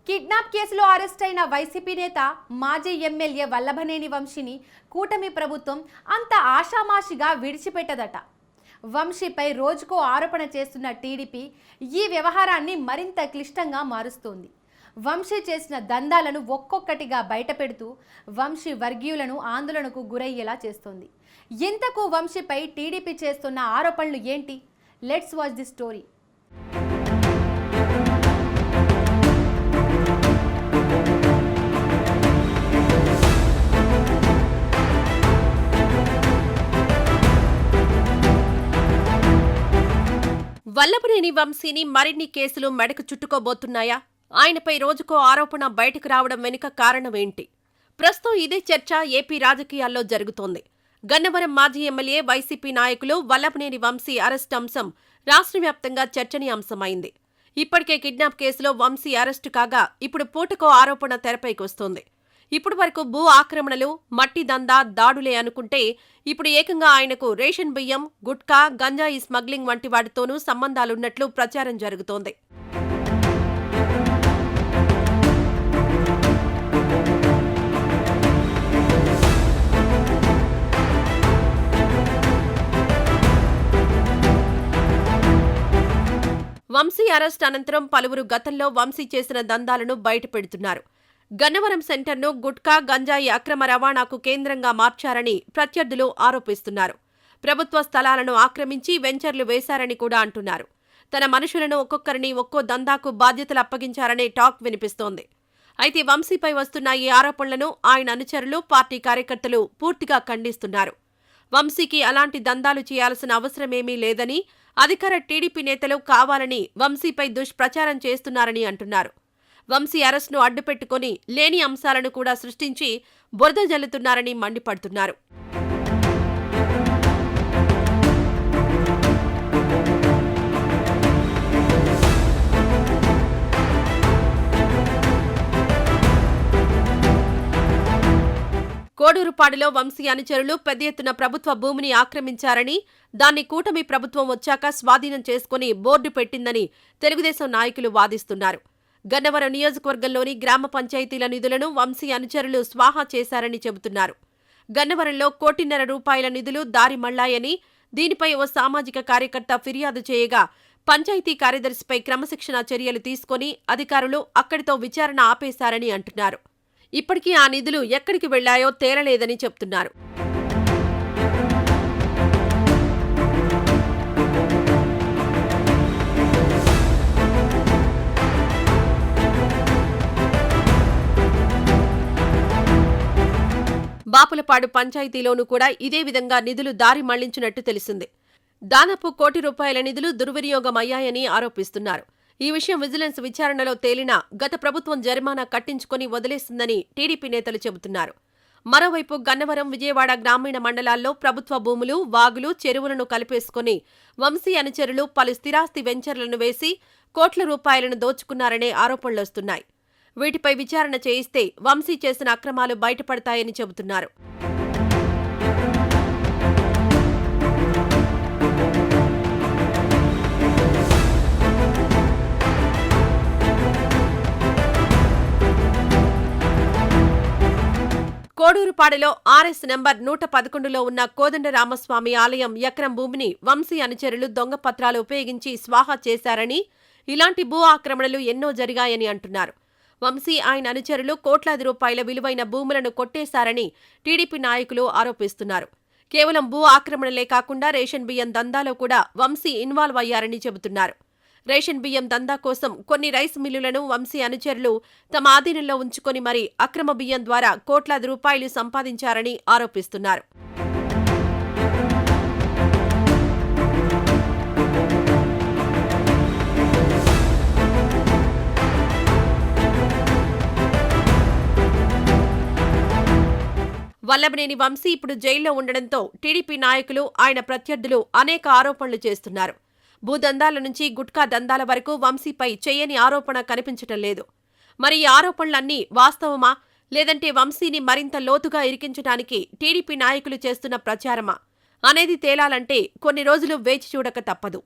Kidnap కేసులో arrest అయిన YCP నేత మాజీ ఎమ్మెల్యే వల్లభనేని వంశీని కూటమి ప్రభుత్వం అంత ఆషామాషిగా విడిచిపెట్టదట. వంశీపై రోజుకో ఆరోపణ చేస్తున్న టీడీపీ ఈ వ్యవహారాన్ని మరింత క్లిష్టంగా మారుస్తోంది. వంశీ చేసిన దందాలను ఒక్కొక్కటిగా బయటపెడుతూ వంశీ వర్గీయులను ఆందోళనకు గురయ్యేలా చేస్తోంది. ఇంతకు వంశీపై టీడీపీ చేస్తున్న ఆరోపణలు ఏంటి? Let's watch the story. Vallabhaneni వంశీని మరిన్ని కేసులు మెడకు చుట్టుకోబోతున్నాయా? ఆయనపై రోజుకో ఆరోపణ బయటకు రావడం వెనుక కారణమేంటి? ప్రస్తుతం ఇదే చర్చ ఏపీ రాజకీయాల్లో జరుగుతోంది. గన్నవరం మాజీ ఎమ్మెల్యే వైసీపీ నాయకులు వల్లభనేని వంశీ అరెస్టు అంశం రాష్ట్ర వ్యాప్తంగా చర్చనీయాంశమైంది. ఇప్పటికే కిడ్నాప్ కేసులో వంశీ అరెస్టు కాగా ఇప్పుడు పూటకో ఆరోపణ తెరపైకొస్తోంది. ఇప్పటి వరకు భూ ఆక్రమణలు, మట్టి దందా, దాడులే అనుకుంటే ఇప్పుడు ఏకంగా ఆయనకు రేషన్ బియ్యం, గుట్కా, గంజాయి స్మగ్లింగ్ వంటి వాటితోనూ సంబంధాలున్నట్లు ప్రచారం జరుగుతోంది. వంశీ అరెస్ట్ అనంతరం పలువురు గతంలో వంశీ చేసిన దందాలను బయటపెడుతున్నారు. గన్నవరం సెంటర్ను గుట్కా, గంజాయి అక్రమ రవాణాకు కేంద్రంగా మార్చారని ప్రత్యర్థులు ఆరోపిస్తున్నారు. ప్రభుత్వ స్థలాలను ఆక్రమించి వెంచర్లు వేశారని కూడా అంటున్నారు. తన మనుషులను ఒక్కొక్కరిని ఒక్కో దందాకు బాధ్యతలు అప్పగించారనే టాక్ వినిపిస్తోంది. అయితే వంశీపై వస్తున్న ఈ ఆరోపణలను ఆయన అనుచరులు, పార్టీ కార్యకర్తలు పూర్తిగా ఖండిస్తున్నారు. వంశీకి అలాంటి దందాలు చేయాల్సిన అవసరమేమీ లేదని, అధికార టీడీపీ నేతలు కావాలని వంశీపై దుష్ప్రచారం చేస్తున్నారని అంటున్నారు. వంశీ అరెస్ట్ను అడ్డుపెట్టుకుని లేని అంశాలను కూడా సృష్టించి బురద జల్లుతున్నారని మండిపడుతున్నారు. కోడూరుపాడులో వంశీ అనుచరులు పెద్ద ఎత్తున ప్రభుత్వ భూమిని ఆక్రమించారని, దాన్ని కూటమి ప్రభుత్వం వచ్చాక స్వాధీనం చేసుకుని బోర్డు పెట్టిందని తెలుగుదేశం నాయకులు వాదిస్తున్నారు. గన్నవరం నియోజకవర్గంలోని గ్రామ పంచాయతీల నిధులను వంశీ అనుచరులు స్వాహా చేశారని చెబుతున్నారు. గన్నవరంలో ₹1.5 కోట్ల నిధులు దారి మళ్లాయని, దీనిపై ఓ సామాజిక కార్యకర్త ఫిర్యాదు చేయగా పంచాయతీ కార్యదర్శిపై క్రమశిక్షణా చర్యలు తీసుకుని అధికారులు అక్కడితో విచారణ ఆపేశారని అంటున్నారు. ఇప్పటికీ ఆ నిధులు ఎక్కడికి వెళ్లాయో తేలలేదని చెబుతున్నారు. బాపులపాడు పంచాయతీలోనూ కూడా ఇదే విధంగా నిధులు దారి మళ్లించినట్టు తెలిసింది. దాదాపు ₹1 కోట్ల నిధులు దుర్వినియోగమయ్యాయని ఆరోపిస్తున్నారు. ఈ విషయం విజిలెన్స్ విచారణలో తేలినా గత ప్రభుత్వం జరిమానా కట్టించుకుని వదిలేసిందని టీడీపీ నేతలు చెబుతున్నారు. మరోవైపు గన్నవరం, విజయవాడ గ్రామీణ మండలాల్లో ప్రభుత్వ భూములు, వాగులు, చెరువులను కలిపేసుకుని వంశీ అనుచరులు పలు స్థిరాస్తి వెంచర్లను వేసి ₹1 కోట్లను దోచుకున్నారనే ఆరోపణలొస్తున్నాయి. వీటిపై విచారణ చేయిస్తే వంశీ చేసిన అక్రమాలు బయటపడతాయని చెబుతున్నారు. కోడూరుపాడులో ఆర్ఎస్ నంబర్ 111లో ఉన్న కోదండరామస్వామి ఆలయం ఎకరం భూమిని వంశీ అనుచరులు దొంగ పత్రాలు ఉపయోగించి స్వాహా చేశారని, ఇలాంటి భూ ఆక్రమణలు ఎన్నో జరిగాయని అంటున్నారు. వంశీ, ఆయన అనుచరులు ₹1,00,00,000 విలువైన భూములను కొట్టేశారని టీడీపీ నాయకులు ఆరోపిస్తున్నారు. కేవలం భూ ఆక్రమణలే కాకుండా రేషన్ బియ్యం దందాలో కూడా వంశీ ఇన్వాల్వ్ అయ్యారని చెబుతున్నారు. రేషన్ బియ్యం దందా కోసం కొన్ని రైస్ మిల్లులను వంశీ అనుచరులు తమ ఆధీనంలో ఉంచుకొని మరీ అక్రమ బియ్యం ద్వారా ₹1,00,00,000 సంపాదించారని ఆరోపిస్తున్నారు. వల్లభనేని వంశీ ఇప్పుడు జైల్లో ఉండడంతో టీడీపీ నాయకులు, ఆయన ప్రత్యర్థులు అనేక ఆరోపణలు చేస్తున్నారు. భూదందాల నుంచి గుట్కా దందాల వరకు వంశీపై చెయ్యని ఆరోపణ కనిపించటం లేదు. మరి ఈ ఆరోపణలన్నీ వాస్తవమా, లేదంటే వంశీని మరింత లోతుగా ఇరికించడానికి టీడీపీ నాయకులు చేస్తున్న ప్రచారమా? అనేది తేలాలంటే కొన్ని రోజులు వేచి చూడక తప్పదు.